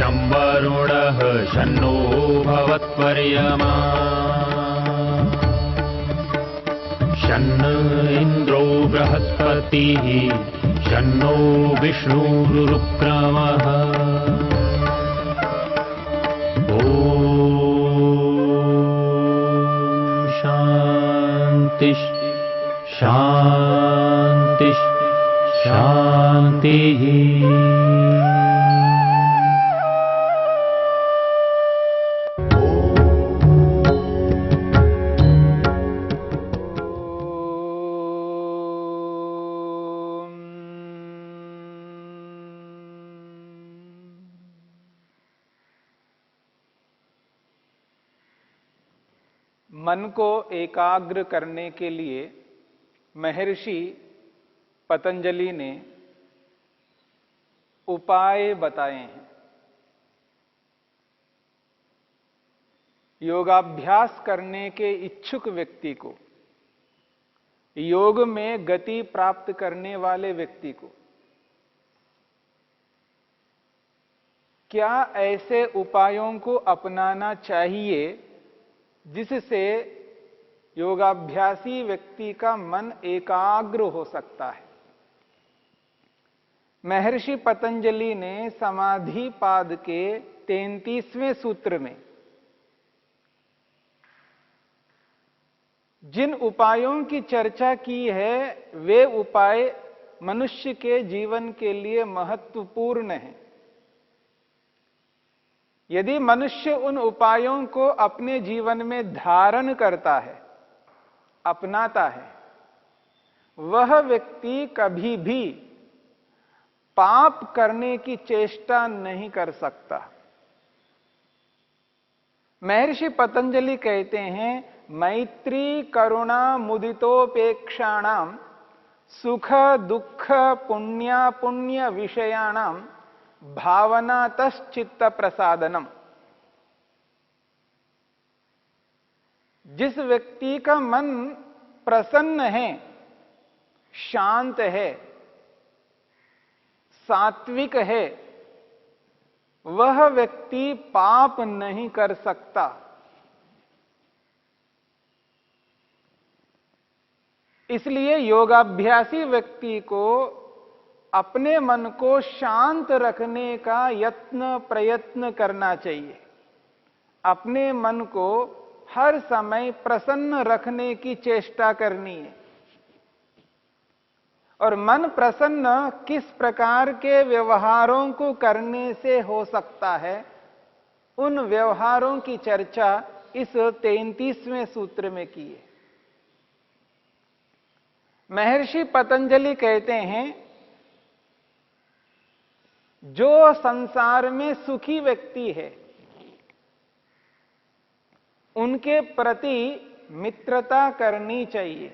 शं वरुणः शन्नो भवत्वर्यमा शन्न इन्द्रो बृहस्पतिः शन्नो विष्णुरुक्रमः ॐ शान्ति शान्ति शान्तिः। मन को एकाग्र करने के लिए महर्षि पतंजलि ने उपाय बताए हैं। योगाभ्यास करने के इच्छुक व्यक्ति को, योग में गति प्राप्त करने वाले व्यक्ति को क्या ऐसे उपायों को अपनाना चाहिए जिससे योगाभ्यासी व्यक्ति का मन एकाग्र हो सकता है। महर्षि पतंजलि ने समाधि पाद के 33वें सूत्र में जिन उपायों की चर्चा की है वे उपाय मनुष्य के जीवन के लिए महत्वपूर्ण हैं। यदि मनुष्य उन उपायों को अपने जीवन में धारण करता है, अपनाता है, वह व्यक्ति कभी भी पाप करने की चेष्टा नहीं कर सकता। महर्षि पतंजलि कहते हैं, मैत्री करुणा मुदितोपेक्षाणाम सुख दुख पुण्य पुण्य विषयाणाम भावनातश्चित्त प्रसादनम। जिस व्यक्ति का मन प्रसन्न है, शांत है, सात्विक है, वह व्यक्ति पाप नहीं कर सकता। इसलिए योगाभ्यासी व्यक्ति को अपने मन को शांत रखने का यत्न प्रयत्न करना चाहिए। अपने मन को हर समय प्रसन्न रखने की चेष्टा करनी है। और मन प्रसन्न किस प्रकार के व्यवहारों को करने से हो सकता है, उन व्यवहारों की चर्चा इस 33वें सूत्र में की है। महर्षि पतंजलि कहते हैं, जो संसार में सुखी व्यक्ति है उनके प्रति मित्रता करनी चाहिए,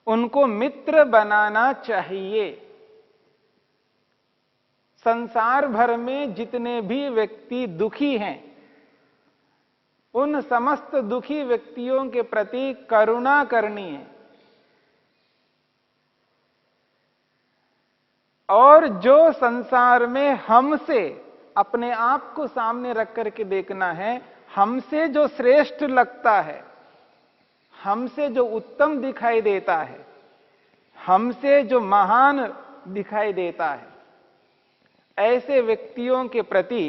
उनको मित्र बनाना चाहिए। संसार भर में जितने भी व्यक्ति दुखी हैं, उन समस्त दुखी व्यक्तियों के प्रति करुणा करनी है। और जो संसार में हमसे, अपने आप को सामने रख करके देखना है, हमसे जो श्रेष्ठ लगता है, हमसे जो उत्तम दिखाई देता है, हमसे जो महान दिखाई देता है, ऐसे व्यक्तियों के प्रति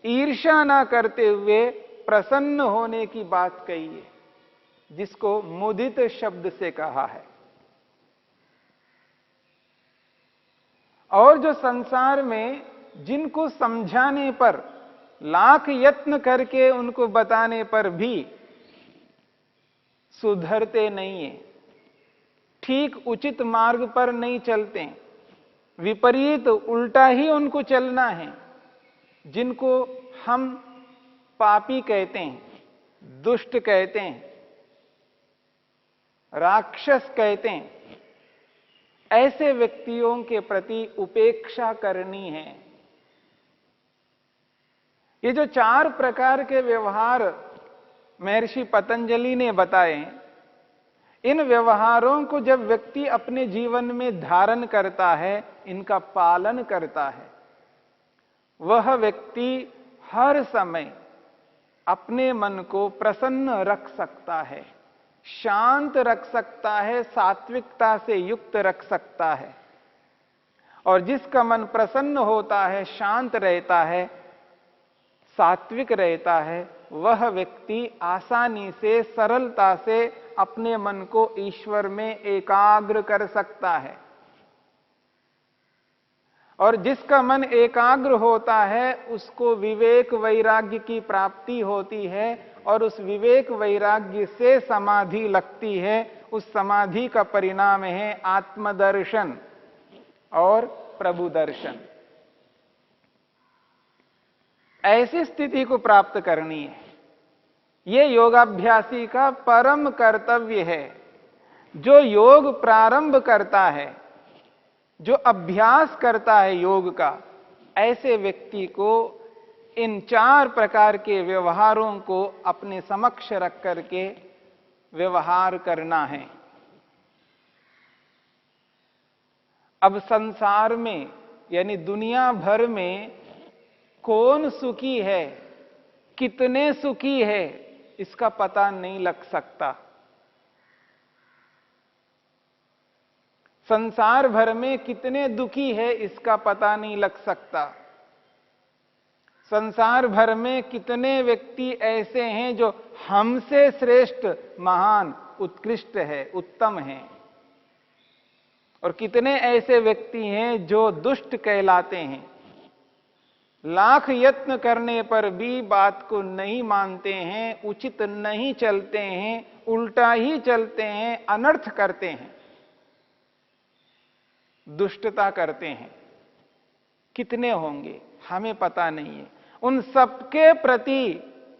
ईर्ष्या ना करते हुए प्रसन्न होने की बात कही है, जिसको मुदित शब्द से कहा है। और जो संसार में जिनको समझाने पर, लाख यत्न करके उनको बताने पर भी सुधरते नहीं है, ठीक उचित मार्ग पर नहीं चलते, विपरीत उल्टा ही उनको चलना है, जिनको हम पापी कहते हैं, दुष्ट कहते हैं, राक्षस कहते हैं, ऐसे व्यक्तियों के प्रति उपेक्षा करनी है। ये जो 4 प्रकार के व्यवहार महर्षि पतंजलि ने बताए, इन व्यवहारों को जब व्यक्ति अपने जीवन में धारण करता है, इनका पालन करता है, वह व्यक्ति हर समय अपने मन को प्रसन्न रख सकता है, शांत रख सकता है, सात्विकता से युक्त रख सकता है। और जिसका मन प्रसन्न होता है, शांत रहता है, सात्विक रहता है, वह व्यक्ति आसानी से, सरलता से अपने मन को ईश्वर में एकाग्र कर सकता है। और जिसका मन एकाग्र होता है उसको विवेक वैराग्य की प्राप्ति होती है, और उस विवेक वैराग्य से समाधि लगती है। उस समाधि का परिणाम है आत्मदर्शन और प्रभु दर्शन। ऐसी स्थिति को प्राप्त करनी है। यह योगाभ्यासी का परम कर्तव्य है। जो योग प्रारंभ करता है, जो अभ्यास करता है योग का, ऐसे व्यक्ति को इन 4 प्रकार के व्यवहारों को अपने समक्ष रख करके व्यवहार करना है। अब संसार में यानी दुनिया भर में कौन सुखी है, कितने सुखी है, इसका पता नहीं लग सकता। संसार भर में कितने दुखी है इसका पता नहीं लग सकता। संसार भर में कितने व्यक्ति ऐसे हैं जो हमसे श्रेष्ठ, महान, उत्कृष्ट है, उत्तम है, और कितने ऐसे व्यक्ति हैं जो दुष्ट कहलाते हैं। लाख यत्न करने पर भी बात को नहीं मानते हैं, उचित नहीं चलते हैं, उल्टा ही चलते हैं, अनर्थ करते हैं, दुष्टता करते हैं। कितने होंगे हमें पता नहीं है। उन सबके प्रति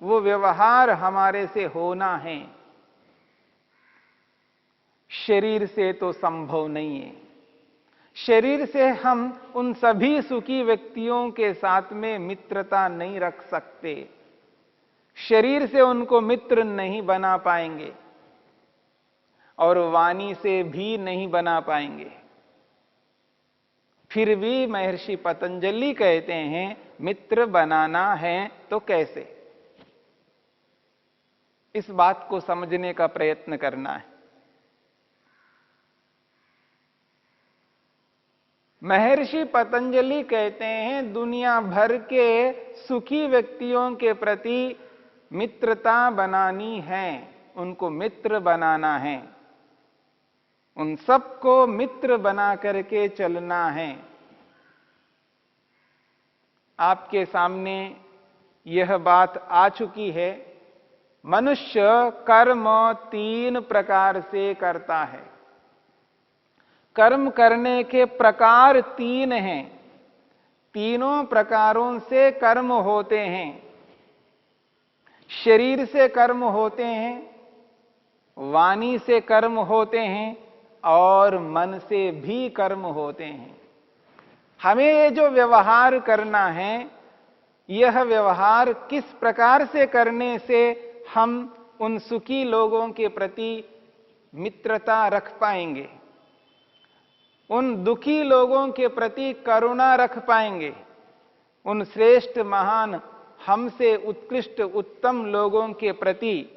वो व्यवहार हमारे से होना है। शरीर से तो संभव नहीं है। शरीर से हम उन सभी सुखी व्यक्तियों के साथ में मित्रता नहीं रख सकते। शरीर से उनको मित्र नहीं बना पाएंगे, और वाणी से भी नहीं बना पाएंगे। फिर भी महर्षि पतंजलि कहते हैं, मित्र बनाना है तो कैसे? इस बात को समझने का प्रयत्न करना है। महर्षि पतंजलि कहते हैं, दुनिया भर के सुखी व्यक्तियों के प्रति मित्रता बनानी है, उनको मित्र बनाना है, उन सबको मित्र बना करके चलना है। आपके सामने यह बात आ चुकी है। मनुष्य कर्म 3 प्रकार से करता है। कर्म करने के प्रकार 3 हैं। तीनों प्रकारों से कर्म होते हैं। शरीर से कर्म होते हैं, वाणी से कर्म होते हैं, और मन से भी कर्म होते हैं। हमें ये जो व्यवहार करना है, यह व्यवहार किस प्रकार से करने से हम उन सुखी लोगों के प्रति मित्रता रख पाएंगे, उन दुखी लोगों के प्रति करुणा रख पाएंगे, उन श्रेष्ठ, महान, हमसे उत्कृष्ट, उत्तम लोगों के प्रति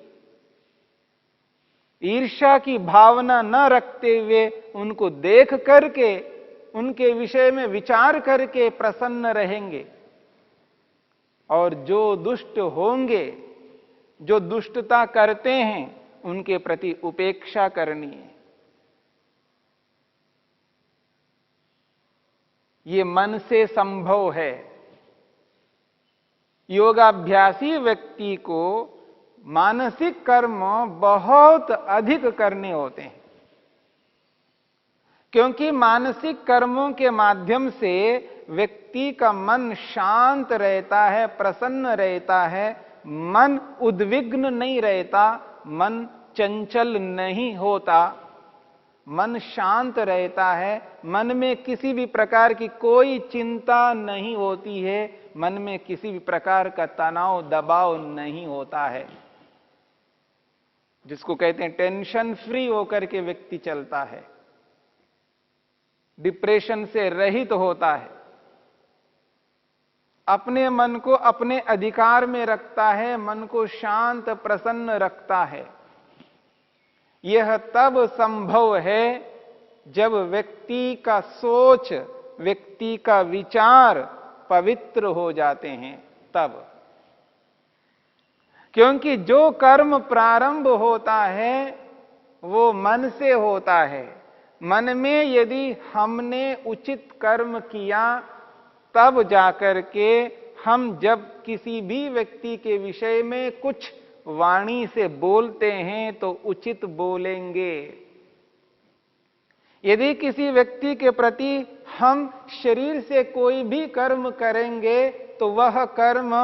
ईर्ष्या की भावना न रखते हुए उनको देख करके, उनके विषय में विचार करके प्रसन्न रहेंगे। और जो दुष्ट होंगे, जो दुष्टता करते हैं, उनके प्रति उपेक्षा करनी है। ये मन से संभव है। योगाभ्यासी व्यक्ति को मानसिक कर्म बहुत अधिक करने होते हैं, क्योंकि मानसिक कर्मों के माध्यम से व्यक्ति का मन शांत रहता है, प्रसन्न रहता है, मन उद्विग्न नहीं रहता, मन चंचल नहीं होता, मन शांत रहता है, मन में किसी भी प्रकार की कोई चिंता नहीं होती है, मन में किसी भी प्रकार का तनाव, दबाव नहीं होता है, जिसको कहते हैं टेंशन फ्री होकर के व्यक्ति चलता है, डिप्रेशन से रहित होता है। अपने मन को अपने अधिकार में रखता है, मन को शांत प्रसन्न रखता है। यह तब संभव है जब व्यक्ति का सोच, व्यक्ति का विचार पवित्र हो जाते हैं, तब। क्योंकि जो कर्म प्रारंभ होता है वो मन से होता है। मन में यदि हमने उचित कर्म किया, तब जाकर के हम जब किसी भी व्यक्ति के विषय में कुछ वाणी से बोलते हैं तो उचित बोलेंगे। यदि किसी व्यक्ति के प्रति हम शरीर से कोई भी कर्म करेंगे तो वह कर्म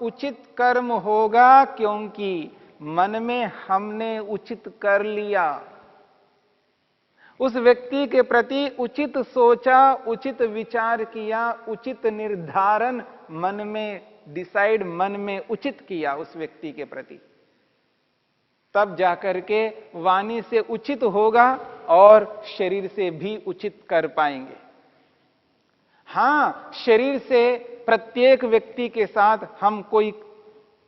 उचित कर्म होगा, क्योंकि मन में हमने उचित कर लिया। उस व्यक्ति के प्रति उचित सोचा, उचित विचार किया, उचित निर्धारण मन में डिसाइड, मन में उचित किया उस व्यक्ति के प्रति, तब जाकर के वाणी से उचित होगा और शरीर से भी उचित कर पाएंगे। हां, शरीर से प्रत्येक व्यक्ति के साथ हम कोई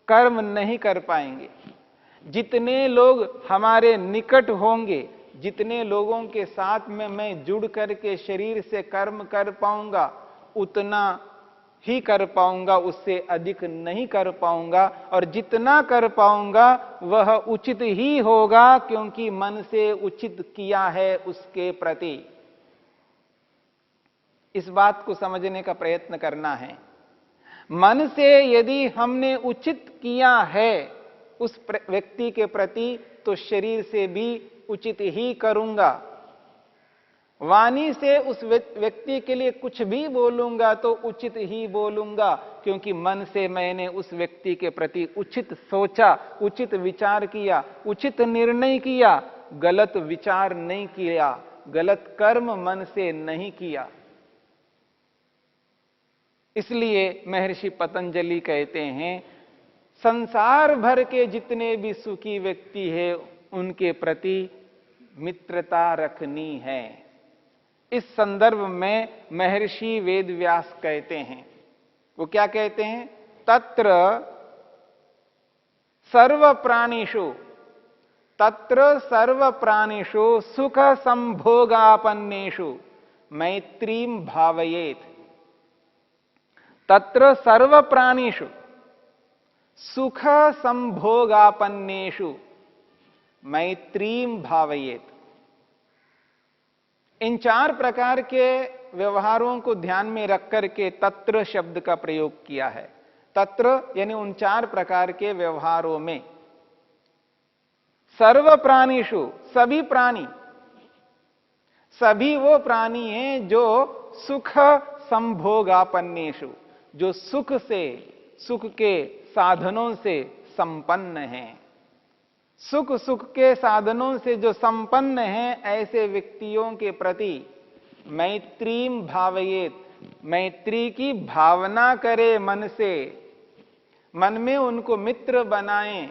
कर्म नहीं कर पाएंगे। जितने लोग हमारे निकट होंगे, जितने लोगों के साथ में मैं जुड़ करके शरीर से कर्म कर पाऊंगा, उतना ही कर पाऊंगा, उससे अधिक नहीं कर पाऊंगा। और जितना कर पाऊंगा वह उचित ही होगा, क्योंकि मन से उचित किया है उसके प्रति। इस बात को समझने का प्रयत्न करना है। मन से यदि हमने उचित किया है उस व्यक्ति के प्रति, तो शरीर से भी उचित ही करूंगा। वाणी से उस व्यक्ति के लिए कुछ भी बोलूंगा तो उचित ही बोलूंगा, क्योंकि मन से मैंने उस व्यक्ति के प्रति उचित सोचा, उचित विचार किया, उचित निर्णय किया, गलत विचार नहीं किया, गलत कर्म मन से नहीं किया। इसलिए महर्षि पतंजलि कहते हैं, संसार भर के जितने भी सुखी व्यक्ति हैं उनके प्रति मित्रता रखनी है। इस संदर्भ में महर्षि वेदव्यास कहते हैं, वो क्या कहते हैं? तत्र सर्व प्राणिषु सुख संभोगापन्नेषु मैत्रीं भावयेत्। तत्र सर्व प्राणिषु सुख संभोगापन्नेषु मैत्रीं भावयेत्। इन 4 प्रकार के व्यवहारों को ध्यान में रख करके तत्र शब्द का प्रयोग किया है। तत्र यानी उन 4 प्रकार के व्यवहारों में। सर्व प्राणिषु, सभी प्राणी, सभी वो प्राणी हैं जो सुख संभोगापन्नेषु, जो सुख के साधनों से संपन्न हैं। सुख के साधनों से जो संपन्न हैं, ऐसे व्यक्तियों के प्रति मैत्रीं भावयेत्, मैत्री की भावना करे मन से, मन में उनको मित्र बनाएं।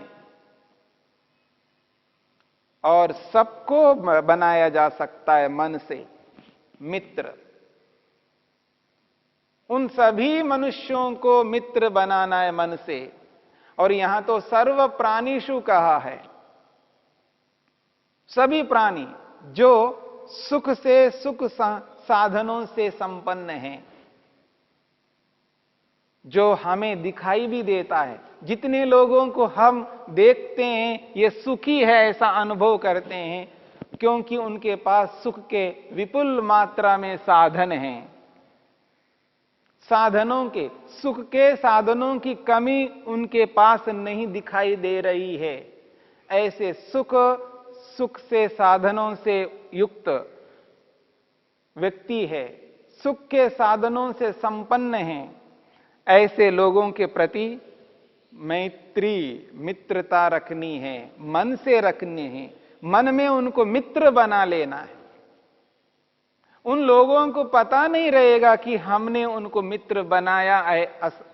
और सबको बनाया जा सकता है मन से मित्र। उन सभी मनुष्यों को मित्र बनाना है मन से। और यहां तो सर्व प्राणिषु कहा है, सभी प्राणी जो सुख साधनों से संपन्न हैं, जो हमें दिखाई भी देता है। जितने लोगों को हम देखते हैं ये सुखी है ऐसा अनुभव करते हैं, क्योंकि उनके पास सुख के विपुल मात्रा में साधन हैं। साधनों के, सुख के साधनों की कमी उनके पास नहीं दिखाई दे रही है। ऐसे सुख से साधनों से युक्त व्यक्ति है, सुख के साधनों से संपन्न है, ऐसे लोगों के प्रति मित्रता रखनी है, मन से रखनी है। मन में उनको मित्र बना लेना है। उन लोगों को पता नहीं रहेगा कि हमने उनको मित्र बनाया है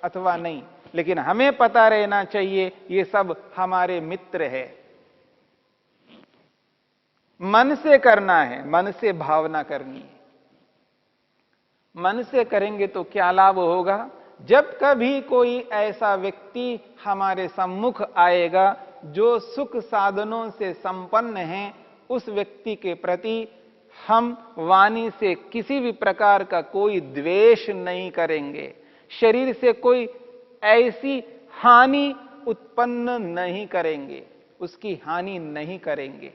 अथवा नहीं, लेकिन हमें पता रहना चाहिए ये सब हमारे मित्र है। मन से करना है, मन से भावना करनी है। मन से करेंगे तो क्या लाभ होगा? जब कभी कोई ऐसा व्यक्ति हमारे सम्मुख आएगा जो सुख साधनों से संपन्न है, उस व्यक्ति के प्रति हम वाणी से किसी भी प्रकार का कोई द्वेष नहीं करेंगे, शरीर से कोई ऐसी हानि उत्पन्न नहीं करेंगे, उसकी हानि नहीं करेंगे।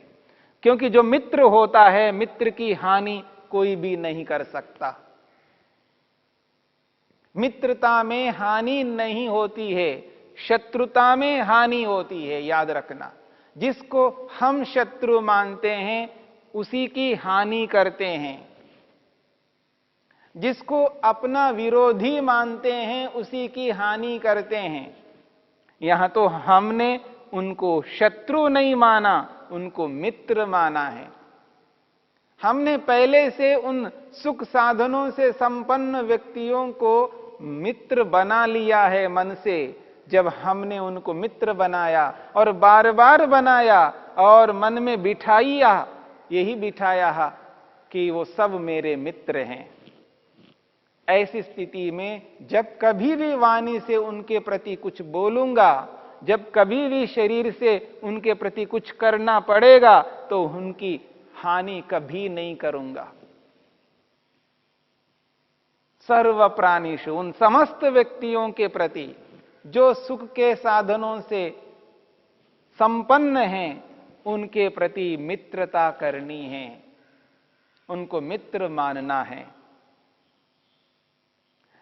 क्योंकि जो मित्र होता है, मित्र की हानि कोई भी नहीं कर सकता। मित्रता में हानि नहीं होती है, शत्रुता में हानि होती है, याद रखना। जिसको हम शत्रु मानते हैं उसी की हानि करते हैं, जिसको अपना विरोधी मानते हैं उसी की हानि करते हैं। यहां तो हमने उनको शत्रु नहीं माना, उनको मित्र माना है। हमने पहले से उन सुख साधनों से संपन्न व्यक्तियों को मित्र बना लिया है मन से। जब हमने उनको मित्र बनाया और बार बार बनाया और मन में बिठाया, यही बिठाया कि वो सब मेरे मित्र हैं। ऐसी स्थिति में जब कभी भी वाणी से उनके प्रति कुछ बोलूंगा, जब कभी भी शरीर से उनके प्रति कुछ करना पड़ेगा, तो उनकी हानि कभी नहीं करूंगा। सर्व प्राणिषु, उन समस्त व्यक्तियों के प्रति जो सुख के साधनों से संपन्न हैं, उनके प्रति मित्रता करनी है, उनको मित्र मानना है।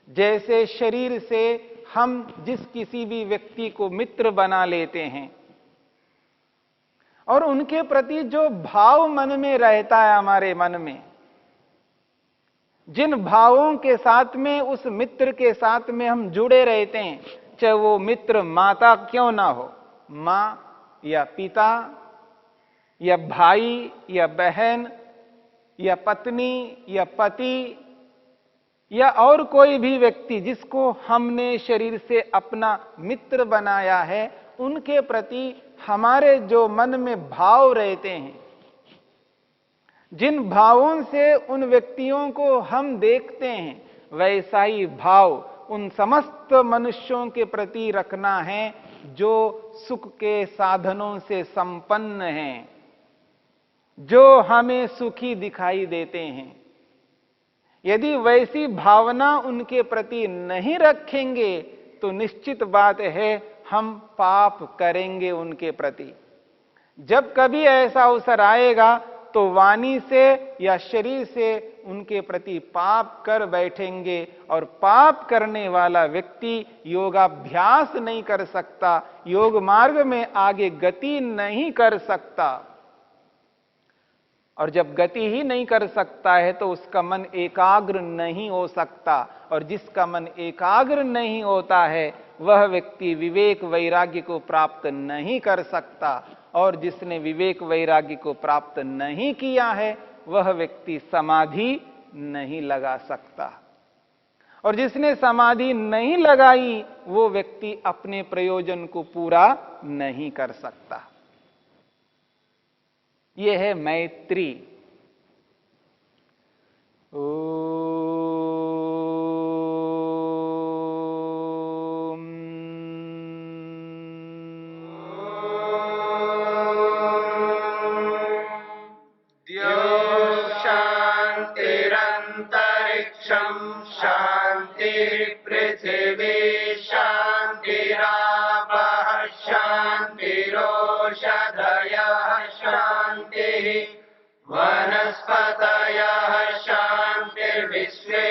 जैसे शरीर से हम जिस किसी भी व्यक्ति को मित्र बना लेते हैं और उनके प्रति जो भाव मन में रहता है, हमारे मन में जिन भावों के साथ में उस मित्र के साथ में हम जुड़े रहते हैं, चाहे वो मित्र माता क्यों ना हो, मां या पिता या भाई या बहन या पत्नी या पति या और कोई भी व्यक्ति जिसको हमने शरीर से अपना मित्र बनाया है, उनके प्रति हमारे जो मन में भाव रहते हैं, जिन भावों से उन व्यक्तियों को हम देखते हैं, वैसा ही भाव उन समस्त मनुष्यों के प्रति रखना है जो सुख के साधनों से संपन्न हैं, जो हमें सुखी दिखाई देते हैं। यदि वैसी भावना उनके प्रति नहीं रखेंगे तो निश्चित बात है हम पाप करेंगे उनके प्रति। जब कभी ऐसा अवसर आएगा तो वाणी से या शरीर से उनके प्रति पाप कर बैठेंगे, और पाप करने वाला व्यक्ति योगाभ्यास नहीं कर सकता, योग मार्ग में आगे गति नहीं कर सकता। और जब गति ही नहीं कर सकता है तो उसका मन एकाग्र नहीं हो सकता, और जिसका मन एकाग्र नहीं होता है वह व्यक्ति विवेक वैराग्य को प्राप्त नहीं कर सकता, और जिसने विवेक वैराग्य को प्राप्त नहीं किया है वह व्यक्ति समाधि नहीं लगा सकता, और जिसने समाधि नहीं लगाई वो व्यक्ति अपने प्रयोजन को पूरा नहीं कर सकता। यह है मैत्री। शांतिरंतरिक्षं शांति पृथिवी शांतिरापः शांतिरोषधयः शांतिः वनस्पतयः शांतिर्विश्वे